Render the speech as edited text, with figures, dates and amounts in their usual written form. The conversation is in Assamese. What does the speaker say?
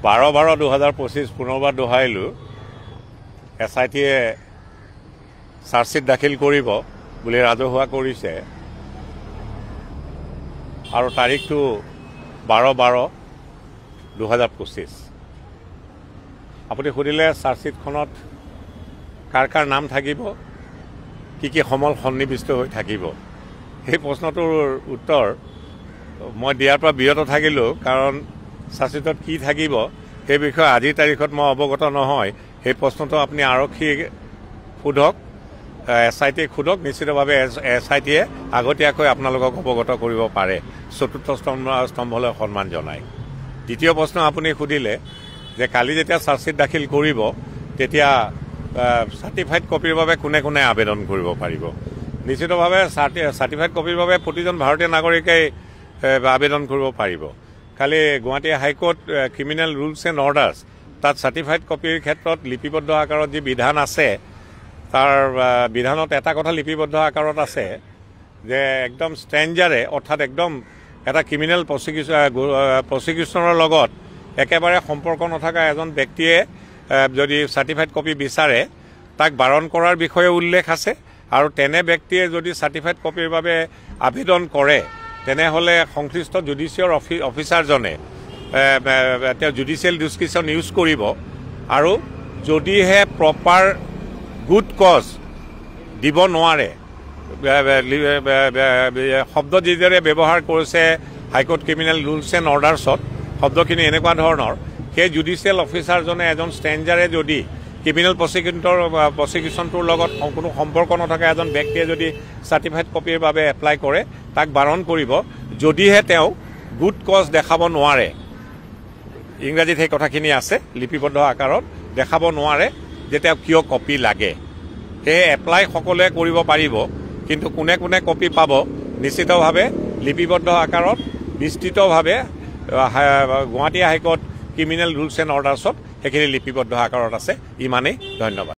12/12/2025 পুনৰবাৰ দোহাৰিলোঁ SITয়ে চাৰ্জশ্বিট দাখিল কৰিব বুলি ৰাজহুৱা কৰিছে আৰু তাৰিখটো 12/12/2025। আপুনি সুধিলে চাৰ্জশ্বিটখনত কাৰ কাৰ নাম থাকিব, কি কি সমল সন্নিৱিষ্ট হৈ থাকিব। সেই প্ৰশ্নটোৰ উত্তৰ মই দিয়াৰ পৰা বিৰত থাকিলোঁ, কাৰণ চাৰ্জশ্বিটত কি থাকিব সেই বিষয়ে আজিৰ তাৰিখত মই অৱগত নহয়। সেই প্ৰশ্নটো আপুনি আৰক্ষীক সোধক, SITক সোধক। নিশ্চিতভাৱে SITয়ে আগতীয়াকৈ আপোনালোকক অৱগত কৰিব পাৰে, চতুৰ্থ স্তম্ভলৈ সন্মান জনাই। দ্বিতীয় প্ৰশ্ন আপুনি সুধিলে যে কালি যেতিয়া চাৰ্জশ্বিট দাখিল কৰিব তেতিয়া চাৰ্টিফাইড কপিৰ বাবে কোনে কোনে আবেদন কৰিব পাৰিব। নিশ্চিতভাৱে চাৰ্টিফাইড কপিৰ বাবে প্ৰতিজন ভাৰতীয় নাগৰিকেই আবেদন কৰিব পাৰিব। কালি Guwahati high court criminal rules and orders তাত চাৰ্টিফাইড কপিৰ ক্ষেত্ৰত লিপিবদ্ধ আকাৰত যি বিধান আছে, তাৰ বিধানত এটা কথা লিপিবদ্ধ আকাৰত আছে যে একদম ষ্ট্ৰেঞ্জাৰে, অৰ্থাৎ একদম এটা ক্ৰিমিনেল প্ৰচিকিউশ্যনৰ লগত একেবাৰে সম্পৰ্ক নথকা এজন ব্যক্তিয়ে যদি চাৰ্টিফাইড কপি বিচাৰে তাক বাৰণ কৰাৰ বিষয়ে উল্লেখ আছে। আৰু তেনে ব্যক্তিয়ে যদি চাৰ্টিফাইড কপিৰ বাবে আবেদন কৰে তেনেহ'লে সংশ্লিষ্ট জুডিচিয়েল অফিচাৰজনে তেওঁ জুডিচিয়েল ডিছক্ৰিপশ্যন ইউজ কৰিব আৰু যদিহে প্ৰপাৰ গুড কজ দিব নোৱাৰে, শব্দ যিদৰে ব্যৱহাৰ কৰিছে হাইকোৰ্ট ক্ৰিমিনেল ৰুলছ এণ্ড অৰ্ডাৰ্ছত, শব্দখিনি এনেকুৱা ধৰণৰ, সেই জুডিচিয়েল অফিচাৰজনে এজন ষ্ট্ৰেঞ্জাৰে যদি ক্ৰিমিনেল প্ৰচিকিউশ্যনটোৰ লগত কোনো সম্পৰ্ক নথকা এজন ব্যক্তিয়ে যদি চাৰ্টিফাইড কপিৰ বাবে এপ্লাই কৰে তাক বাৰণ কৰিব যদিহে তেওঁ গুড কজ দেখাব নোৱাৰে। ইংৰাজীত সেই কথাখিনি আছে লিপিবদ্ধ আকাৰত, দেখাব নোৱাৰে যে তেওঁ কিয় কপি লাগে। সেয়ে এপ্লাই সকলোৱে কৰিব পাৰিব, কিন্তু কোনে কোনে কপি পাব নিশ্চিতভাৱে লিপিবদ্ধ আকাৰত বিস্তৃতভাৱে Guwahati high court criminal rules and অৰ্ডাৰ্ছত সেইখিনি লিপিবদ্ধ আকাৰত আছে। ইমানেই, ধন্যবাদ।